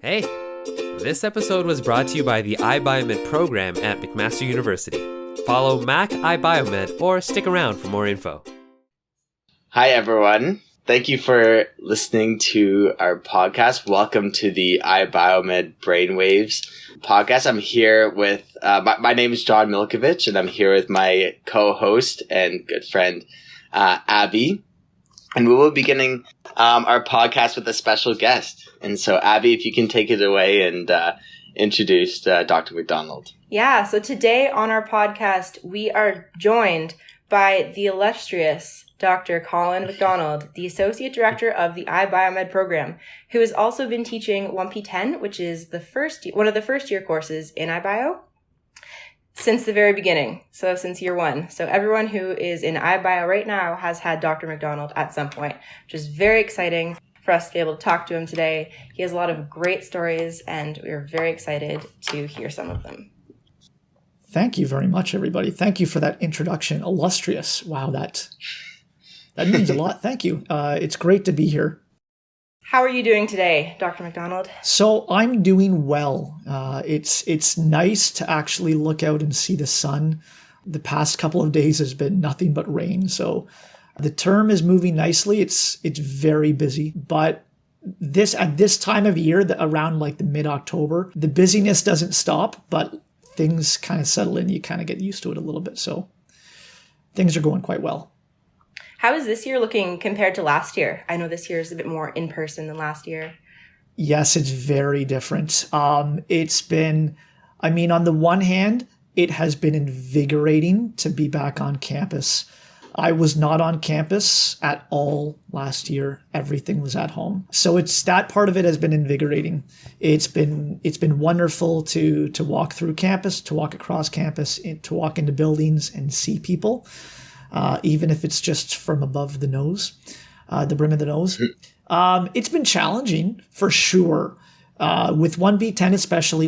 Hey, this episode was brought to you by the iBioMed program at McMaster University. Follow Mac iBioMed or stick around for more info. Hi, everyone. Thank you for listening to our podcast. Welcome to the iBioMed Brainwaves podcast. I'm here with, my name is John Milkovich, and I'm here with my co-host and good friend, Abby. And we will be beginning our podcast with a special guest. And so, Abby, if you can take it away and introduce Dr. McDonald. Yeah, so today on our podcast, we are joined by the illustrious Dr. Colin McDonald, the Associate Director of the iBioMed program, who has also been teaching 1P10, which is one of the first year courses in iBio, since the very beginning, so since year one. So everyone who is in iBio right now has had Dr. McDonald at some point, which is very exciting for us to be able to talk to him today. He has a lot of great stories, and we are very excited to hear some of them. Thank you very much, everybody. Thank you for that introduction. Illustrious. Wow, that means a lot. Thank you. It's great to be here. How are you doing today, Dr. McDonald? So I'm doing well. It's nice to actually look out and see the sun. The past couple of days has been nothing but rain. So the term is moving nicely. It's very busy, but at this time of year, around like the mid-October, the busyness doesn't stop, but things kind of settle in. You kind of get used to it a little bit. So things are going quite well. How is this year looking compared to last year? I know this year is a bit more in person than last year. Yes, it's very different. It's been, on the one hand, it has been invigorating to be back on campus. I was not on campus at all last year. Everything was at home. So that part of it has been invigorating. It's been wonderful to walk through campus, to walk across campus, to walk into buildings and see people. Even if it's just from above the nose, the brim of the nose. It's been challenging for sure. With 1B10 especially,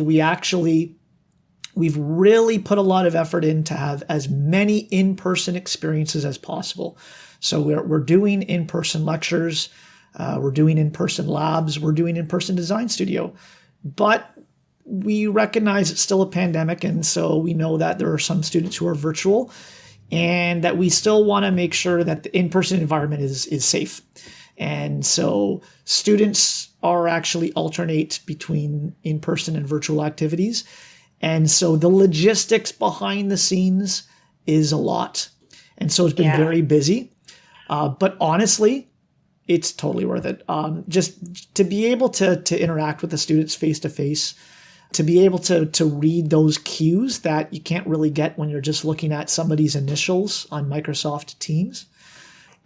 we've really put a lot of effort in to have as many in-person experiences as possible. So we're doing in-person lectures, we're doing in-person labs, we're doing in-person design studio. But we recognize it's still a pandemic, and so we know that there are some students who are virtual, and that we still want to make sure that the in-person environment is safe. And so students are actually alternate between in-person and virtual activities. And so the logistics behind the scenes is a lot. And so it's been very busy. But honestly, it's totally worth it. Just to be able to interact with the students face-to-face, to be able to read those cues that you can't really get when you're just looking at somebody's initials on Microsoft Teams.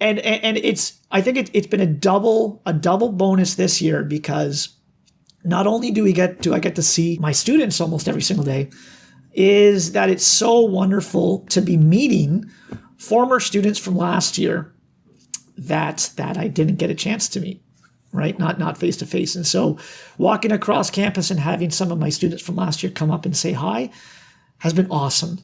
And I think it's been a double bonus this year, because not only do I get to see my students almost every single day, is that it's so wonderful to be meeting former students from last year that I didn't get a chance to meet. Right? Not face to face. And so walking across campus and having some of my students from last year come up and say hi has been awesome.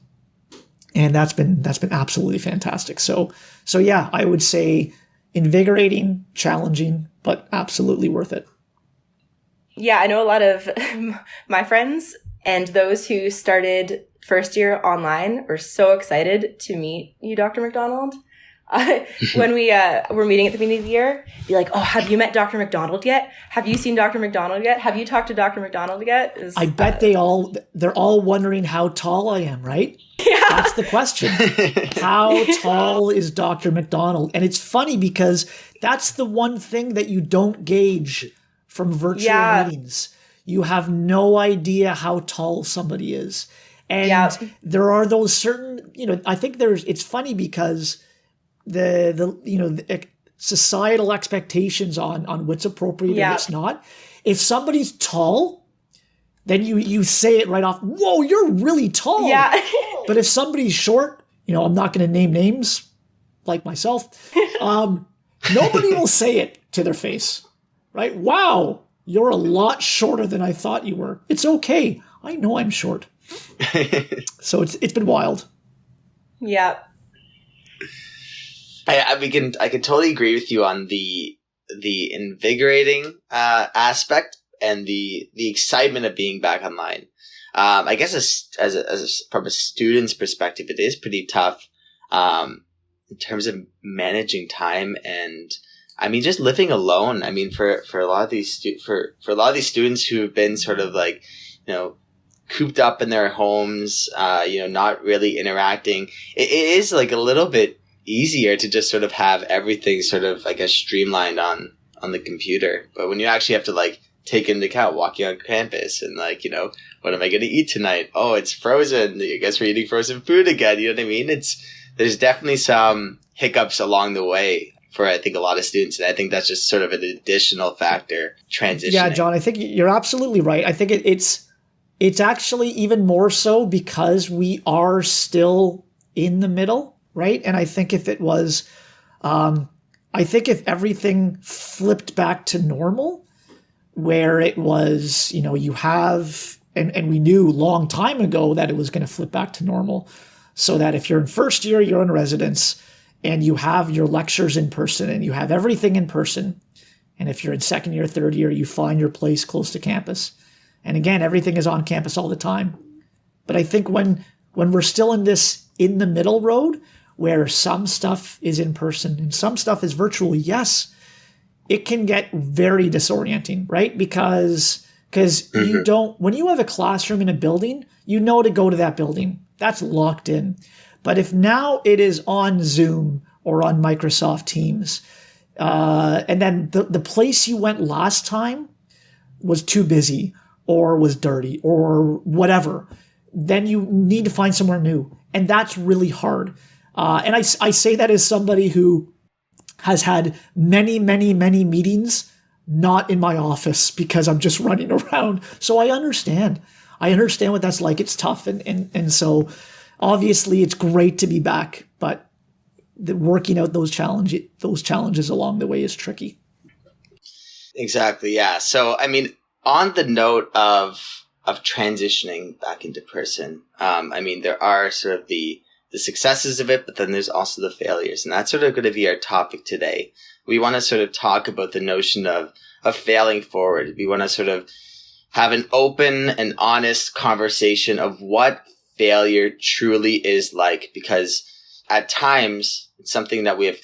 And that's been absolutely fantastic. So yeah, I would say invigorating, challenging, but absolutely worth it. Yeah, I know a lot of my friends and those who started first year online are so excited to meet you, Dr. McDonald. When we were meeting at the beginning of the year, be like, oh, have you met Dr. McDonald yet? Have you seen Dr. McDonald yet? Have you talked to Dr. McDonald yet? I bet they're all wondering how tall I am, right? Yeah. That's the question. How tall is Dr. McDonald? And it's funny because that's the one thing that you don't gauge from virtual meetings. You have no idea how tall somebody is. And there are those certain, I think it's funny because the societal expectations on what's appropriate and what's not. If somebody's tall, then you say it right off. Whoa, you're really tall. Yeah. But if somebody's short, I'm not going to name names like myself. Nobody will say it to their face, right? Wow, you're a lot shorter than I thought you were. It's okay. I know I'm short. So it's been wild. Yeah. I can totally agree with you on the invigorating aspect, and the excitement of being back online. I guess from a student's perspective, it is pretty tough in terms of managing time and, I mean, just living alone. I mean, for a lot of these for a lot of these students who have been sort of like, cooped up in their homes, not really interacting, it is like a little bit easier to just sort of have everything sort of, I guess, streamlined on the computer. But when you actually have to like take into account walking on campus and like, what am I going to eat tonight? Oh, it's frozen. I guess we're eating frozen food again. You know what I mean? There's definitely some hiccups along the way for, I think, a lot of students. And I think that's just sort of an additional factor transitioning. Yeah, John, I think you're absolutely right. I think it's actually even more so because we are still in the middle, right? And I think if it was, if everything flipped back to normal, where it was, you have, and we knew long time ago that it was going to flip back to normal, so that if you're in first year, you're in residence, and you have your lectures in person, and you have everything in person, and if you're in second year, third year, you find your place close to campus. And again, everything is on campus all the time. But I think when we're still in this in the middle road, where some stuff is in person and some stuff is virtual, yes, it can get very disorienting, right? Because you don't, when you have a classroom in a building, you know to go to that building. That's locked in. But if now it is on Zoom or on Microsoft Teams, and then the place you went last time was too busy or was dirty or whatever, then you need to find somewhere new. And that's really hard. And I say that as somebody who has had many, many, many meetings not in my office because I'm just running around. So I understand. What that's like. It's tough. And so obviously it's great to be back, but working out those challenges along the way is tricky. Exactly. Yeah. So, I mean, on the note of transitioning back into person, I mean, there are sort of the successes of it, but then there's also the failures. And that's sort of going to be our topic today. We want to sort of talk about the notion of failing forward. We want to sort of have an open and honest conversation of what failure truly is like, because at times it's something that we've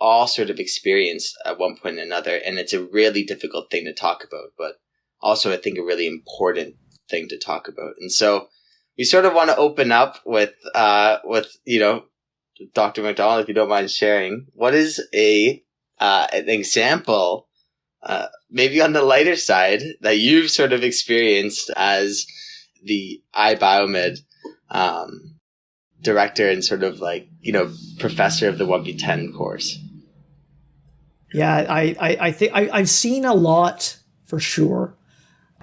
all sort of experienced at one point or another. And it's a really difficult thing to talk about, but also I think a really important thing to talk about. And so we sort of want to open up with Dr. McDonald, if you don't mind sharing, what is an example, maybe on the lighter side, that you've sort of experienced as the iBioMed director and sort of like, professor of the 1B10 course? Yeah, I think I've seen a lot for sure.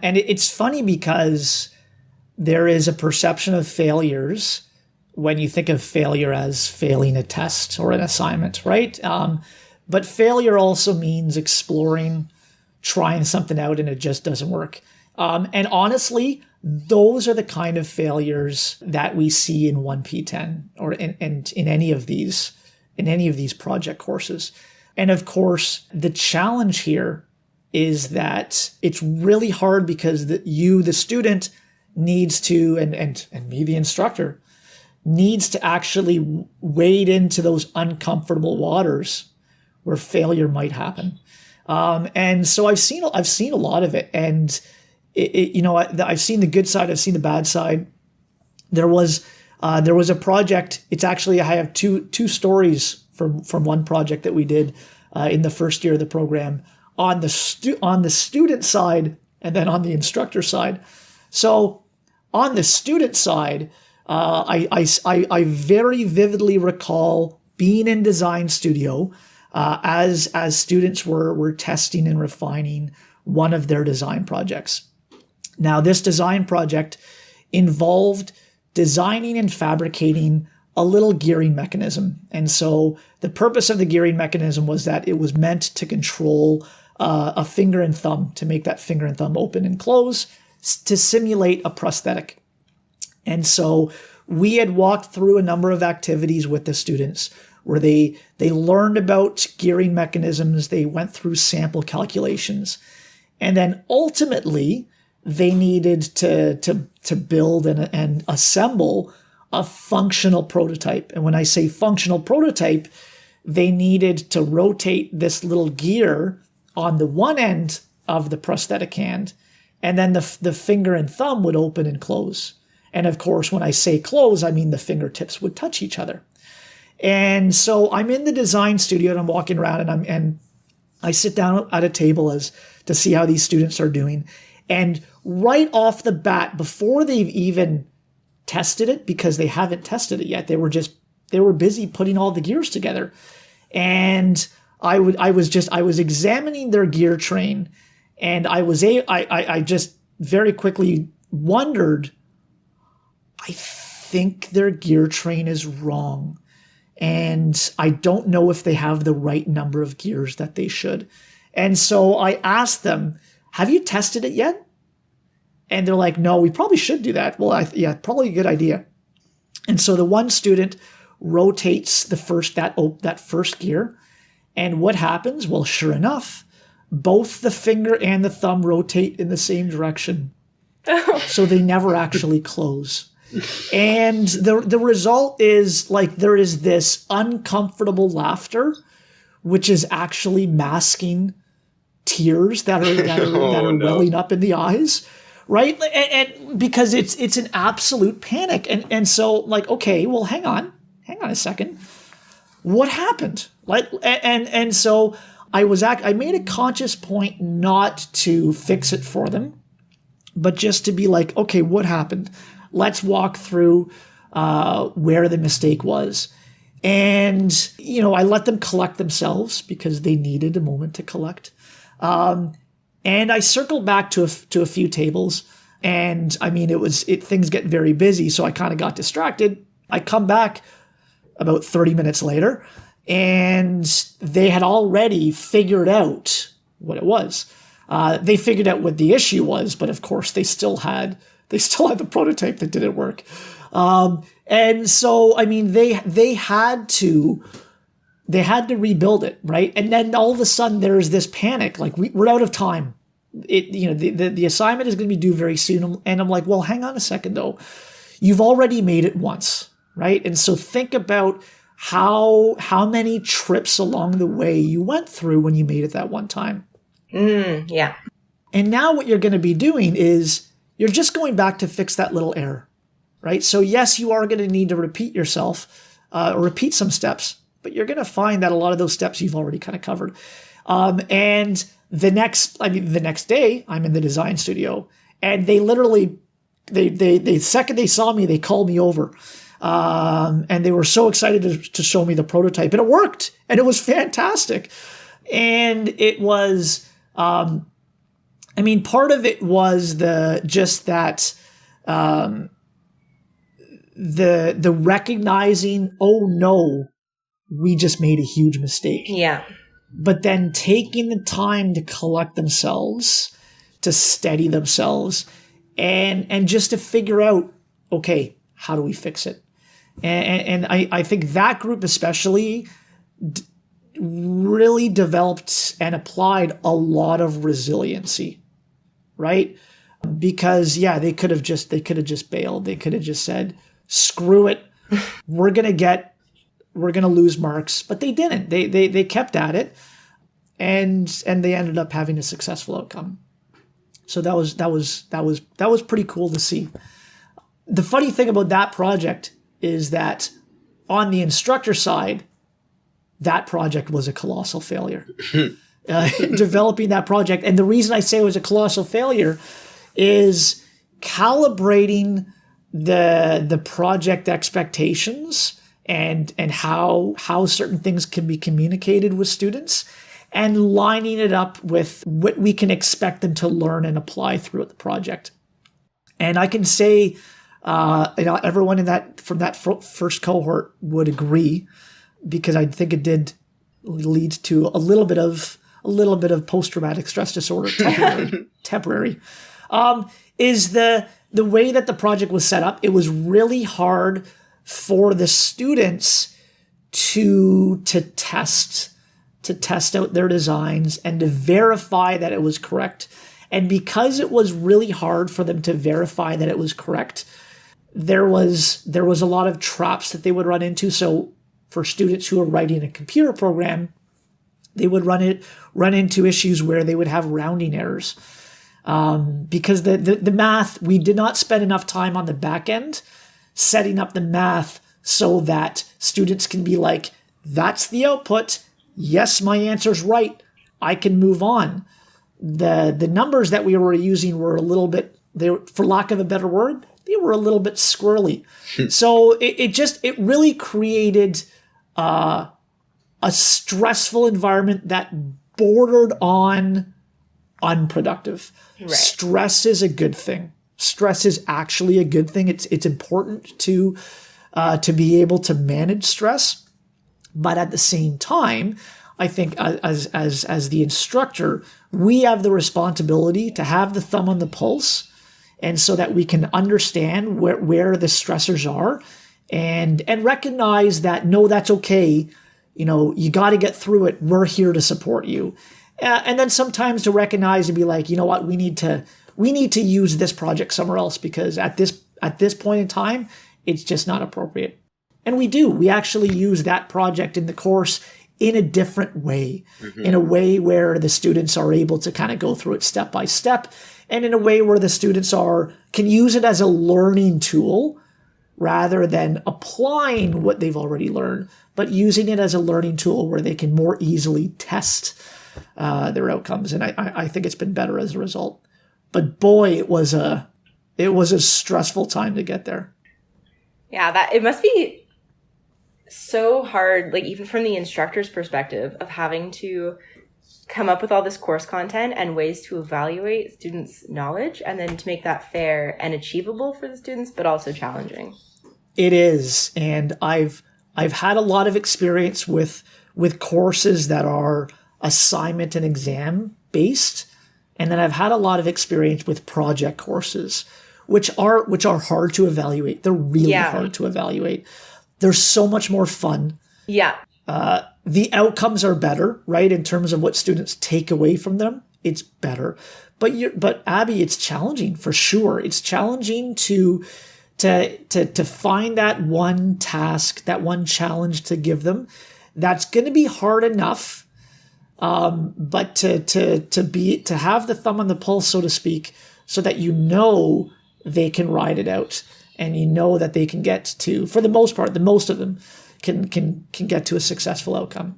And it's funny because there is a perception of failures when you think of failure as failing a test or an assignment, right? But failure also means exploring, trying something out, and it just doesn't work. And honestly, those are the kind of failures that we see in 1P10 or in any of these project courses. And of course, the challenge here is that it's really hard because the student needs to, and me, the instructor, needs to actually wade into those uncomfortable waters where failure might happen. And so I've seen a lot of it, and I've seen the good side, I've seen the bad side. There was a project. It's actually, I have two stories from one project that we did in the first year of the program on the student side and then on the instructor side. So on the student side, I very vividly recall being in design studio as students were testing and refining one of their design projects. Now, this design project involved designing and fabricating a little gearing mechanism. And so the purpose of the gearing mechanism was that it was meant to control a finger and thumb, to make that finger and thumb open and close, to simulate a prosthetic. And so we had walked through a number of activities with the students where they learned about gearing mechanisms. They went through sample calculations. And then ultimately, they needed to build and assemble a functional prototype. And when I say functional prototype, they needed to rotate this little gear on the one end of the prosthetic hand, and then the finger and thumb would open and close. And of course, when I say close, I mean the fingertips would touch each other. And so I'm in the design studio and I'm walking around and I sit down at a table to see how these students are doing. And right off the bat, before they've even tested it, because they haven't tested it yet, they were busy putting all the gears together. And I was examining their gear train, and I just very quickly wondered, I think their gear train is wrong. And I don't know if they have the right number of gears that they should. And so I asked them, have you tested it yet? And they're like, no, we probably should do that. Well, yeah, probably a good idea. And so the one student rotates that first gear. And what happens? Well, sure enough, both the finger and the thumb rotate in the same direction. So they never actually close. And the result is like there is this uncomfortable laughter, which is actually masking tears that are welling up in the eyes, right? And because it's an absolute panic. And so like, okay, well, hang on a second. What happened? Like, and so I made a conscious point not to fix it for them, but just to be like, okay, what happened? Let's walk through where the mistake was. And, I let them collect themselves because they needed a moment to collect. And I circled back to a few tables. And I mean, things get very busy. So I kind of got distracted. I come back about 30 minutes later, and they had already figured out what it was. They figured out what the issue was, but of course they still had the prototype that didn't work. And so, I mean, they had to rebuild it, right? And then all of a sudden there's this panic, like we're out of time. The assignment is going to be due very soon. And I'm like, well, hang on a second though. You've already made it once, right? And so think about how many trips along the way you went through when you made it that one time. Yeah. And now what you're going to be doing is you're just going back to fix that little error, right? So yes, you are going to need to repeat yourself, or repeat some steps, but you're going to find that a lot of those steps you've already kind of covered. And the next day, I'm in the design studio, and they literally, the second they saw me, they called me over. And they were so excited to show me the prototype, and it worked, and it was fantastic. And it was, part of it was the recognizing, oh no, we just made a huge mistake. Yeah. But then taking the time to collect themselves, to steady themselves, and just to figure out, okay, how do we fix it? And I think that group especially really developed and applied a lot of resiliency, right? Because they could have just bailed. They could have just said, screw it, we're gonna lose marks, but they didn't. They kept at it, and they ended up having a successful outcome. So that was pretty cool to see. The funny thing about that project is that on the instructor side, that project was a colossal failure. Developing that project. And the reason I say it was a colossal failure is calibrating the project expectations and how certain things can be communicated with students, and lining it up with what we can expect them to learn and apply throughout the project. And I can say, everyone from that first cohort would agree, because I think it did lead to a little bit of post-traumatic stress disorder, temporary. Is the way that the project was set up. It was really hard for the students to test to test out their designs and to verify that it was correct. And because it was really hard for them to verify that it was correct, there was a lot of traps that they would run into. So for students who are writing a computer program, they would run into issues where they would have rounding errors. Because the math, we did not spend enough time on the back end setting up the math so that students can be like, that's the output. Yes, my answer's right. I can move on. The numbers that we were using were a little bit, for lack of a better word, they were a little bit squirrely. So it really created a stressful environment that bordered on unproductive. Right. Stress is a good thing. Stress is actually a good thing. It's important to be able to manage stress, but at the same time, I think as the instructor, we have the responsibility to have the thumb on the pulse, and so that we can understand where the stressors are, and recognize that no, that's okay. You got to get through it. We're here to support you, and then sometimes to recognize and be like, you know what, we need to use this project somewhere else because at this point in time, it's just not appropriate. And we actually use that project in the course in a different way, in a way where the students are able to kind of go through it step by step, and in a way where the students can use it as a learning tool rather than applying what they've already learned, but using it as a learning tool where they can more easily test their outcomes. And I think it's been better as a result. But boy, it was a stressful time to get there. Yeah, that it must be so hard, like even from the instructor's perspective of having to come up with all this course content and ways to evaluate students' knowledge and then to make that fair and achievable for the students, but also challenging. It is. And I've had a lot of experience with courses that are assignment and exam based. And then I've had a lot of experience with project courses, which are hard to evaluate. They're really hard to evaluate. They're so much more fun. Yeah. The outcomes are better, right? In terms of what students take away from them, it's better. But Abby, it's challenging for sure. It's challenging to find that one task, that one challenge to give them. That's going to be hard enough. But to have the thumb on the pulse, so to speak, so that they can ride it out, and that they can get to, for the most part, the most of them can get to a successful outcome.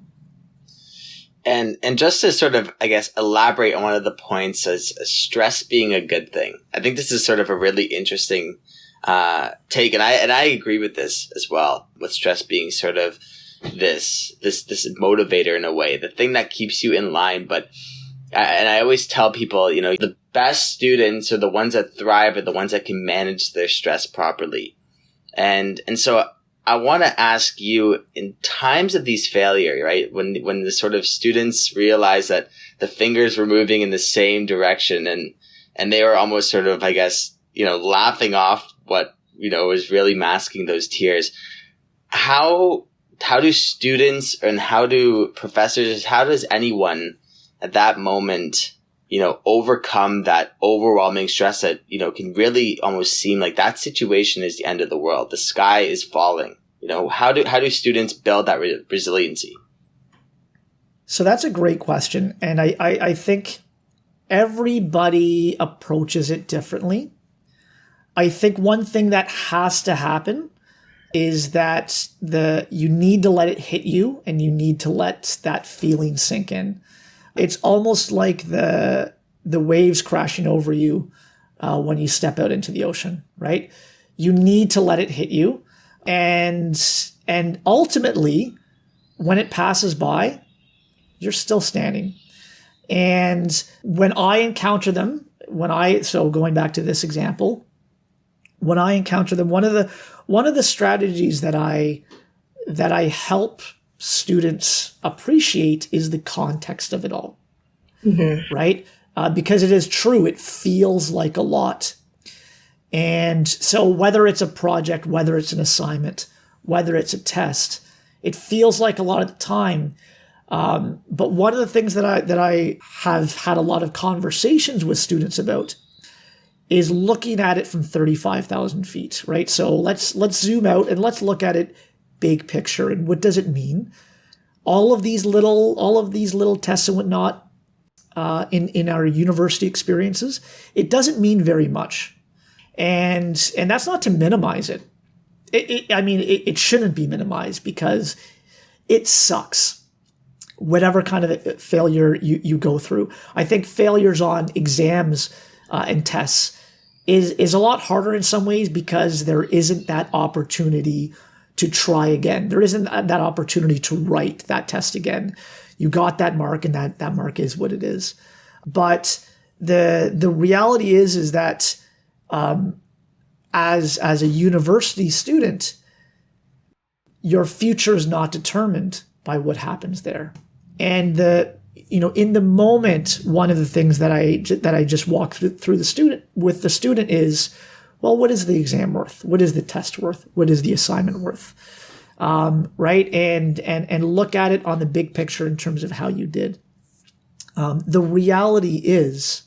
And just to sort of, I guess, elaborate on one of the points as stress being a good thing, I think this is sort of a really interesting take, and I agree with this as well, with stress being sort of this motivator in a way, the thing that keeps you in line. But and I always tell people, the best students are the ones that thrive, are the ones that can manage their stress properly. And so I want to ask you, in times of these failure, right, when the sort of students realize that the fingers were moving in the same direction and they were almost sort of, I guess, laughing off what, was really masking those tears, how do students and how do professors, how does anyone at that moment, overcome that overwhelming stress that, can really almost seem like that situation is the end of the world. The sky is falling. How do students build that resiliency? So that's a great question. And I think everybody approaches it differently. I think one thing that has to happen is that you need to let it hit you, and you need to let that feeling sink in. It's almost like the waves crashing over you when you step out into the ocean, right? You need to let it hit you. And ultimately, when it passes by, you're still standing. And when I encounter them, so going back to this example, when I encounter them, one of the strategies that I help students appreciate is the context of it all, right? Because it is true, it feels like a lot. And so whether it's a project, whether it's an assignment, whether it's a test, it feels like a lot of the time. But one of the things that I have had a lot of conversations with students about is looking at it from 35,000 feet, right? So let's zoom out and let's look at it big picture. And what does it mean? All of these little tests and whatnot in our university experiences, it doesn't mean very much. And that's not to minimize it. It shouldn't be minimized because it sucks. Whatever kind of failure you go through. I think failures on exams and tests is a lot harder in some ways because there isn't that opportunity to try again. There isn't that opportunity to write that test again. You got that mark and that mark is what it is. But the reality is that as a university student, your future is not determined by what happens there. And in the moment, one of the things that I just walked through with the student is, well, what is the exam worth? What is the test worth? What is the assignment worth? Right? And look at it on the big picture in terms of how you did. The reality is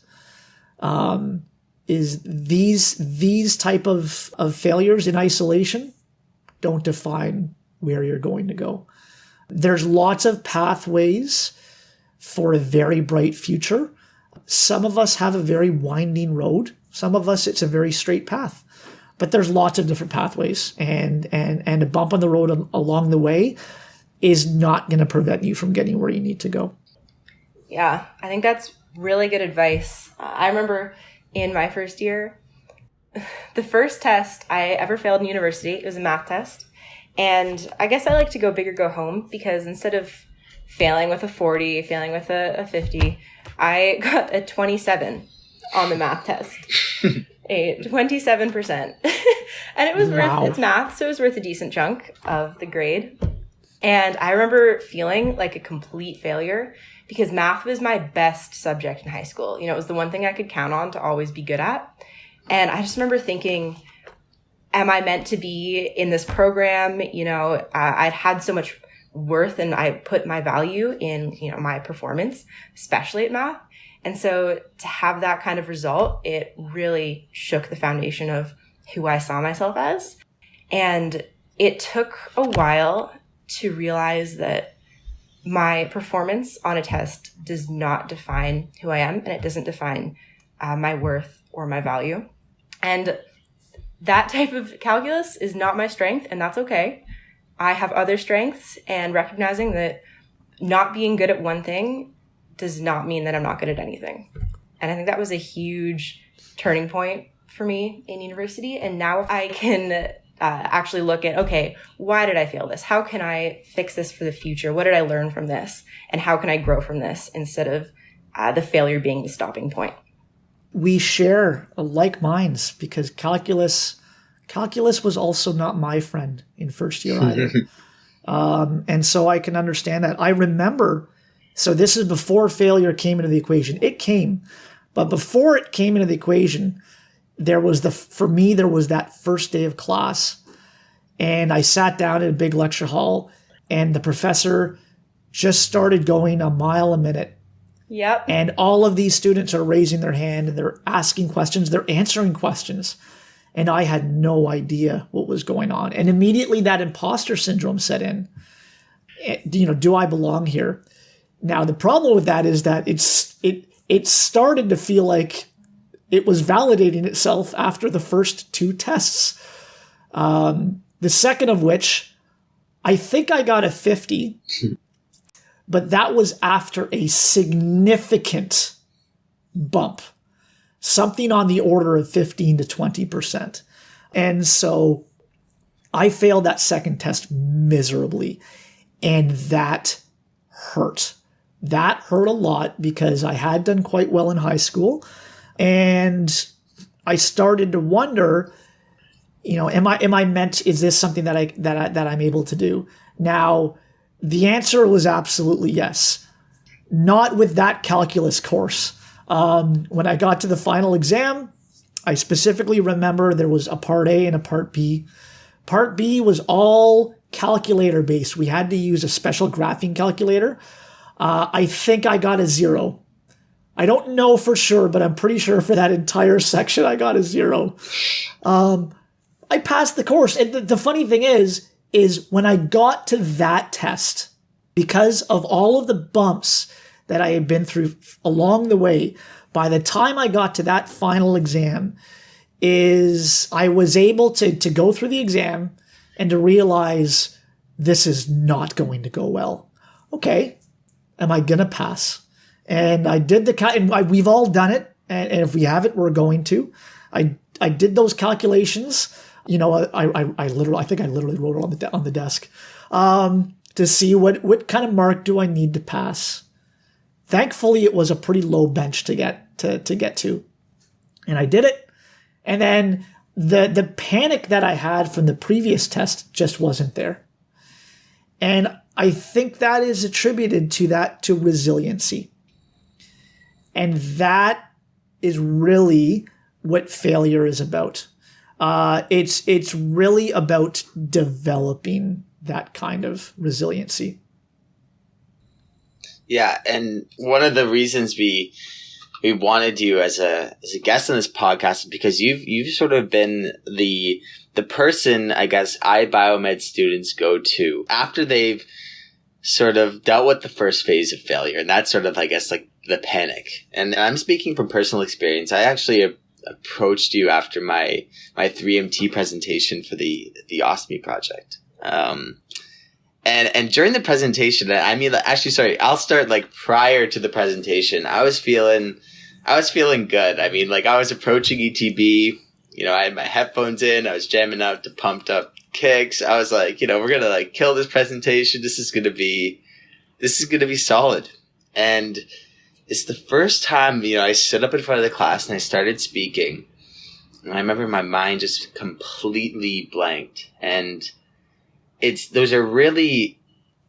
these type of failures in isolation don't define where you're going to go. There's lots of pathways for a very bright future. Some of us have a very winding road. Some of us, it's a very straight path. But there's lots of different pathways. And a bump on the road along the way is not going to prevent you from getting where you need to go. Yeah, I think that's really good advice. I remember in my first year, the first test I ever failed in university, it was a math test. And I guess I like to go big or go home because instead of failing with a 40, failing with a 50, I got a 27 on the math test. A 27%. And it was worth, it's math, so it was worth a decent chunk of the grade. And I remember feeling like a complete failure because math was my best subject in high school. It was the one thing I could count on to always be good at. And I just remember thinking, am I meant to be in this program? I'd had so much worth and I put my value in, my performance, especially at math. And so to have that kind of result, it really shook the foundation of who I saw myself as. And it took a while to realize that my performance on a test does not define who I am, and it doesn't define my worth or my value. And that type of calculus is not my strength, and that's okay. I have other strengths, and recognizing that not being good at one thing does not mean that I'm not good at anything. And I think that was a huge turning point for me in university. And now I can actually look at, okay, why did I fail this? How can I fix this for the future? What did I learn from this? And how can I grow from this instead of the failure being the stopping point? We share like minds because calculus was also not my friend in first year either. And so I can understand that. I remember, so this is before failure came into the equation. It came, but before it came into the equation, there was that first day of class, and I sat down in a big lecture hall, and the professor just started going a mile a minute. Yep. And all of these students are raising their hand and they're asking questions, they're answering questions. And I had no idea what was going on. And immediately that imposter syndrome set in. Do I belong here? Now, the problem with that is that it started to feel like it was validating itself after the first two tests. The second of which, I think I got a 50, but that was after a significant bump, something on the order of 15 to 20%. And so I failed that second test miserably, and that hurt. That hurt a lot because I had done quite well in high school. And I started to wonder, am I meant? Is this something that I'm able to do? Now, the answer was absolutely yes. Not with that calculus course. When I got to the final exam, I specifically remember there was a part A and a part B. Part B was all calculator based. We had to use a special graphing calculator. I think I got a 0. I don't know for sure, but I'm pretty sure for that entire section I got a 0. I passed the course. And the funny thing is when I got to that test, because of all of the bumps that I had been through along the way, by the time I got to that final exam, I was able to go through the exam and to realize this is not going to go well. Okay, am I going to pass? And I did we've all done it. And if we haven't, we're going to. I did those calculations. You know, I think I literally wrote it on the desk to see what kind of mark do I need to pass. Thankfully, it was a pretty low bench to get to, and I did it. And then the panic that I had from the previous test just wasn't there. And I think that is attributed to resiliency. And that is really what failure is about. It's really about developing that kind of resiliency. Yeah, and one of the reasons we wanted you as a guest on this podcast is because you've sort of been the person, I guess, iBioMed students go to after they've sort of dealt with the first phase of failure, and that's sort of, I guess, like the panic. And I'm speaking from personal experience. I actually approached you after my 3MT presentation for the ostomy project. And during the presentation, I mean, actually, sorry, I'll start like prior to the presentation. I was feeling good. I mean, like I was approaching ETB, you know, I had my headphones in, I was jamming out to Pumped Up Kicks. I was like, you know, we're going to like kill this presentation. This is going to be solid. And it's the first time, you know, I stood up in front of the class and I started speaking. And I remember my mind just completely blanked. And those are really,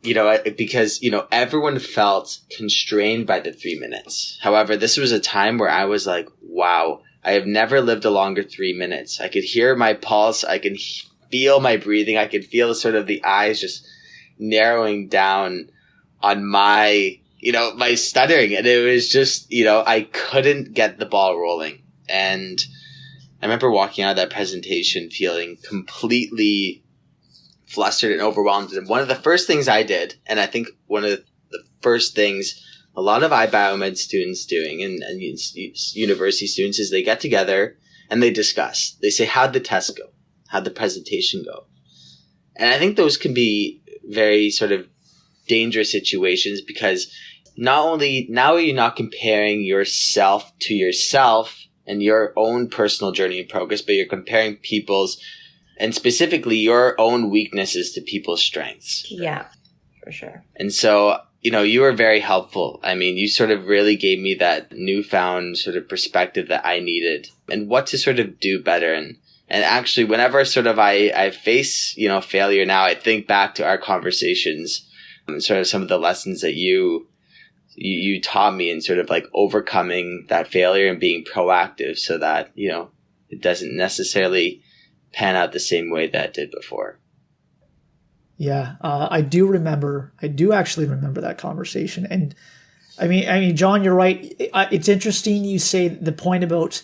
you know, because, you know, everyone felt constrained by the 3 minutes. However, this was a time where I was like, wow, I have never lived a longer 3 minutes. I could hear my pulse. I could feel my breathing. I could feel sort of the eyes just narrowing down on my, you know, my stuttering. And it was just, you know, I couldn't get the ball rolling. And I remember walking out of that presentation feeling completely flustered and overwhelmed. And one of the first things I did, and I think one of the first things a lot of iBioMed students doing and university students is they get together and they discuss. They say, how'd the test go? How'd the presentation go? And I think those can be very sort of dangerous situations because not only now you're not comparing yourself to yourself and your own personal journey and progress, but you're comparing people's and specifically your own weaknesses to people's strengths. Yeah, for sure. And so, you know, you were very helpful. I mean, you sort of really gave me that newfound sort of perspective that I needed and what to sort of do better. And actually, whenever sort of I face, you know, failure now, I think back to our conversations and sort of some of the lessons that you taught me in sort of like overcoming that failure and being proactive so that, you know, it doesn't necessarily pan out the same way that it did before. Yeah, I do actually remember that conversation. And I mean, John, you're right. It's interesting you say the point about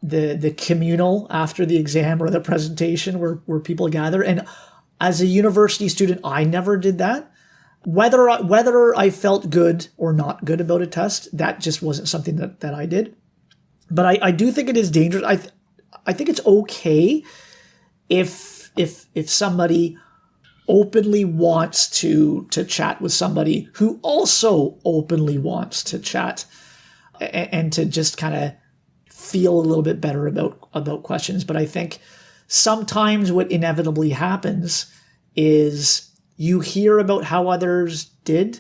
the communal after the exam or the presentation where people gather. And as a university student, I never did that. Whether I felt good or not good about a test, that just wasn't something that I did. But I do think it is dangerous. I think it's okay if somebody openly wants to chat with somebody who also openly wants to chat and to just kind of feel a little bit better about questions. But I think sometimes what inevitably happens is you hear about how others did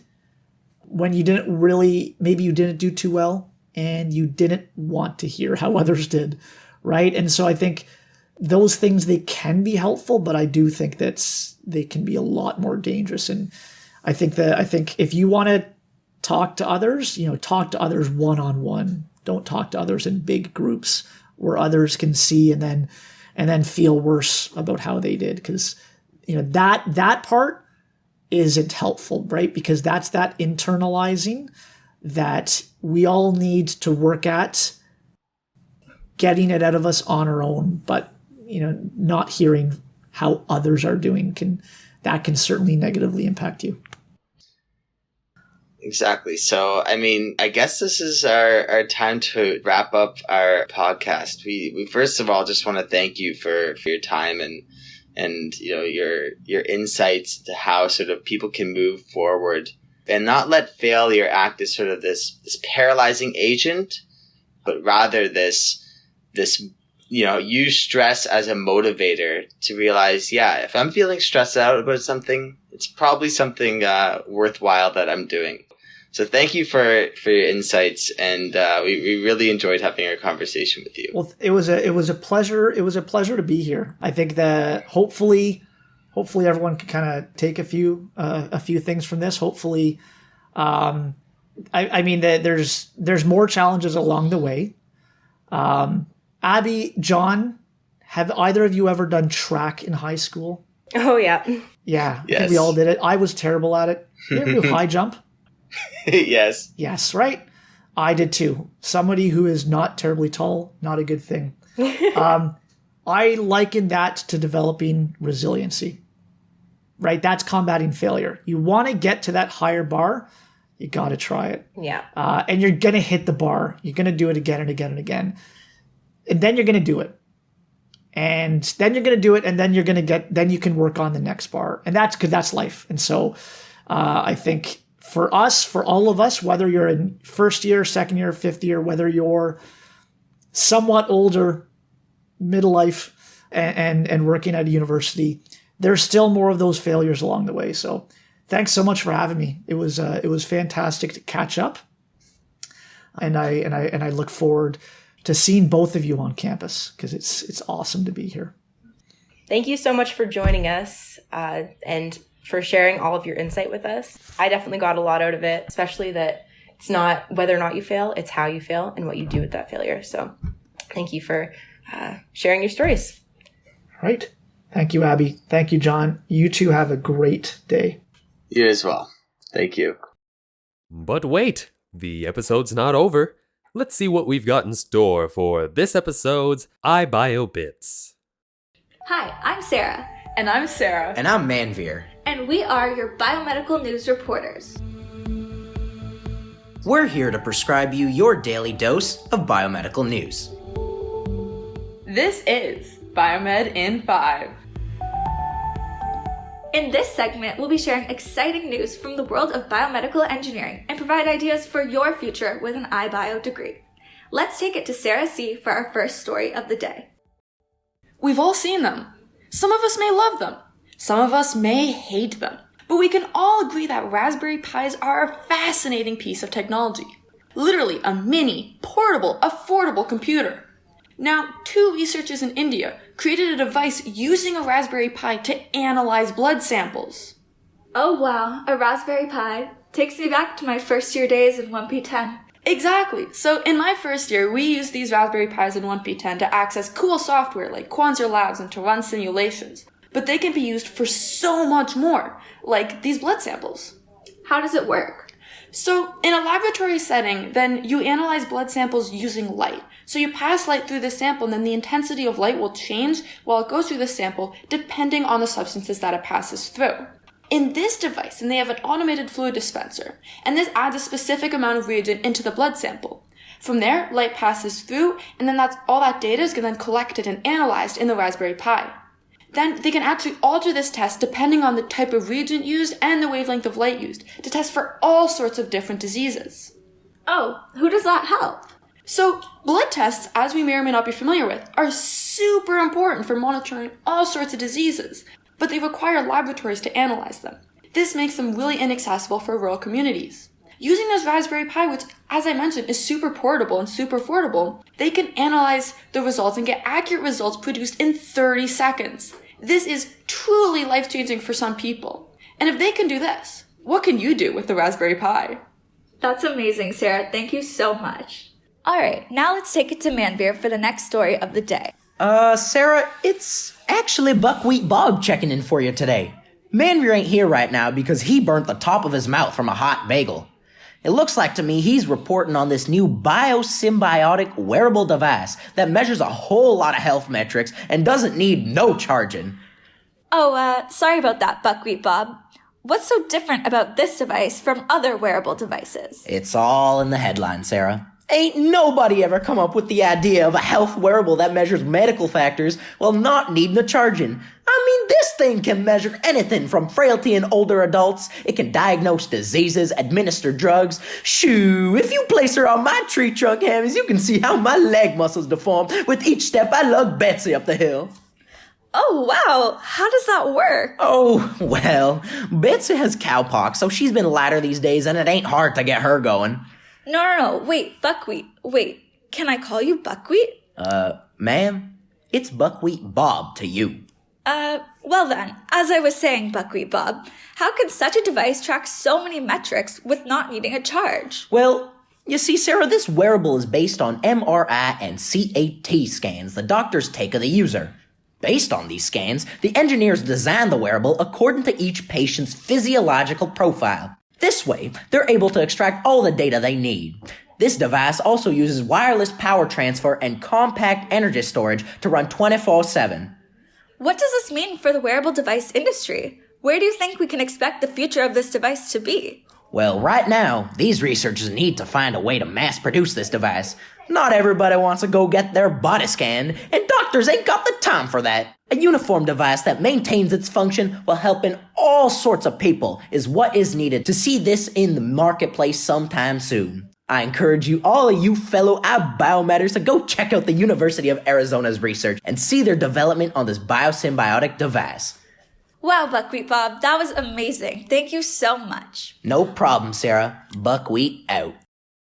when you maybe you didn't do too well and you didn't want to hear how others did, right? And so I think those things, they can be helpful, but I do think they can be a lot more dangerous. And I think if you want to talk to others, you know, talk to others one-on-one. Don't talk to others in big groups where others can see and then feel worse about how they did. Because, you know, that part isn't helpful, right? Because that's that internalizing that we all need to work at getting it out of us on our own, but not hearing how others are doing can certainly negatively impact you. Exactly. So, I guess this is our time to wrap up our podcast. We first of all just want to thank you for your time and your insights to how sort of people can move forward and not let failure act as sort of this paralyzing agent, but rather this use stress as a motivator to realize, if I'm feeling stressed out about something, it's probably something worthwhile that I'm doing. So thank you for your insights, and we really enjoyed having our conversation with you. Well, it was a pleasure. It was a pleasure to be here. I think that hopefully everyone can kind of take a few things from this. Hopefully, that there's more challenges along the way. Abby, John, have either of you ever done track in high school? Oh yeah. Yeah, yes. I think we all did it. I was terrible at it. You ever do high jump? Yes. Yes, right? I did too. Somebody who is not terribly tall, not a good thing. I liken that to developing resiliency, right? That's combating failure. You want to get to that higher bar, you got to try it. Yeah. And you're going to hit the bar. You're going to do it again and again and again. And then you're going to do it. And then you're going to do it. And then then you can work on the next bar. And that's because that's life. And so I think for all of us, whether you're in first year, second year, fifth year, whether you're somewhat older, middle life, and working at a university, there's still more of those failures along the way. So thanks so much for having me. It was fantastic to catch up. And I look forward to seeing both of you on campus because it's awesome to be here. Thank you so much for joining us and for sharing all of your insight with us. I definitely got a lot out of it, especially that it's not whether or not you fail, it's how you fail and what you do with that failure. So thank you for sharing your stories. All right. Thank you, Abby. Thank you, John. You two have a great day. You as well. Thank you. But wait, the episode's not over. Let's see what we've got in store for this episode's iBioBits. Hi, I'm Sarah. And I'm Sarah. And I'm Manveer. And we are your biomedical news reporters. We're here to prescribe you your daily dose of biomedical news. This is Biomed in 5. In this segment, we'll be sharing exciting news from the world of biomedical engineering and provide ideas for your future with an iBio degree. Let's take it to Sarah C. for our first story of the day. We've all seen them. Some of us may love them. Some of us may hate them. But we can all agree that Raspberry Pis are a fascinating piece of technology. Literally a mini, portable, affordable computer. Now, 2 researchers in India created a device using a Raspberry Pi to analyze blood samples. Oh wow, a Raspberry Pi. Takes me back to my first year days in 1P10. Exactly. So in my first year, we used these Raspberry Pis in 1P10 to access cool software like Quanzer Labs and to run simulations. But they can be used for so much more, like these blood samples. How does it work? So in a laboratory setting, then you analyze blood samples using light. So you pass light through the sample and then the intensity of light will change while it goes through the sample depending on the substances that it passes through. In this device, and they have an automated fluid dispenser, and this adds a specific amount of reagent into the blood sample. From there, light passes through, and then all that data is then collected and analyzed in the Raspberry Pi. Then they can actually alter this test depending on the type of reagent used and the wavelength of light used to test for all sorts of different diseases. Oh, who does that help? So, blood tests, as we may or may not be familiar with, are super important for monitoring all sorts of diseases, but they require laboratories to analyze them. This makes them really inaccessible for rural communities. Using this Raspberry Pi, which, as I mentioned, is super portable and super affordable, they can analyze the results and get accurate results produced in 30 seconds. This is truly life-changing for some people. And if they can do this, what can you do with the Raspberry Pi? That's amazing, Sarah. Thank you so much. Alright, now let's take it to Manveer for the next story of the day. Sarah, it's actually Buckwheat Bob checking in for you today. Manveer ain't here right now because he burnt the top of his mouth from a hot bagel. It looks like to me he's reporting on this new biosymbiotic wearable device that measures a whole lot of health metrics and doesn't need no charging. Oh, sorry about that, Buckwheat Bob. What's so different about this device from other wearable devices? It's all in the headline, Sarah. Ain't nobody ever come up with the idea of a health wearable that measures medical factors while not needing a charging. I mean, this thing can measure anything from frailty in older adults. It can diagnose diseases, administer drugs. Shoo, if you place her on my tree trunk hammies, you can see how my leg muscles deform with each step I lug Betsy up the hill. Oh, wow. How does that work? Oh, well, Betsy has cowpox, so she's been lighter these days and it ain't hard to get her going. No. Wait, Buckwheat. Wait, can I call you Buckwheat? Ma'am, it's Buckwheat Bob to you. Well then, as I was saying, Buckwheat Bob, how can such a device track so many metrics with not needing a charge? Well, you see, Sarah, this wearable is based on MRI and CAT scans the doctors take of the user. Based on these scans, the engineers designed the wearable according to each patient's physiological profile. This way, they're able to extract all the data they need. This device also uses wireless power transfer and compact energy storage to run 24/7. What does this mean for the wearable device industry? Where do you think we can expect the future of this device to be? Well, right now, these researchers need to find a way to mass produce this device. Not everybody wants to go get their body scanned, and doctors ain't got the time for that. A uniform device that maintains its function while helping all sorts of people is what is needed to see this in the marketplace sometime soon. I encourage you, all of you fellow iBioMeders, to go check out the University of Arizona's research and see their development on this biosymbiotic device. Wow, Buckwheat Bob, that was amazing. Thank you so much. No problem, Sarah. Buckwheat out.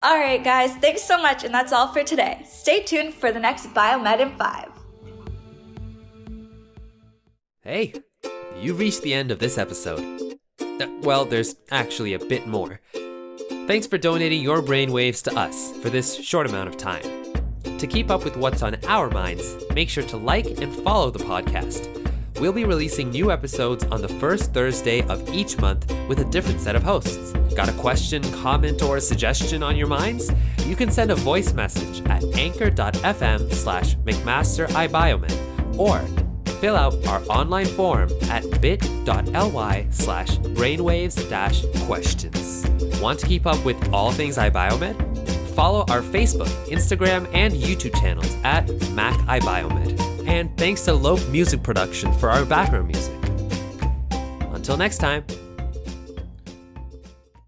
All right, guys, thanks so much, and that's all for today. Stay tuned for the next Biomed in 5. Hey, you've reached the end of this episode. Well, there's actually a bit more. Thanks for donating your brainwaves to us for this short amount of time. To keep up with what's on our minds, make sure to like and follow the podcast. We'll be releasing new episodes on the first Thursday of each month with a different set of hosts. Got a question, comment, or suggestion on your minds? You can send a voice message at anchor.fm/McMasterIBiomed or fill out our online form at bit.ly/brainwaves-questions. Want to keep up with all things iBiomed? Follow our Facebook, Instagram, and YouTube channels at MacIBiomed. And thanks to Lope Music Production for our background music. Until next time.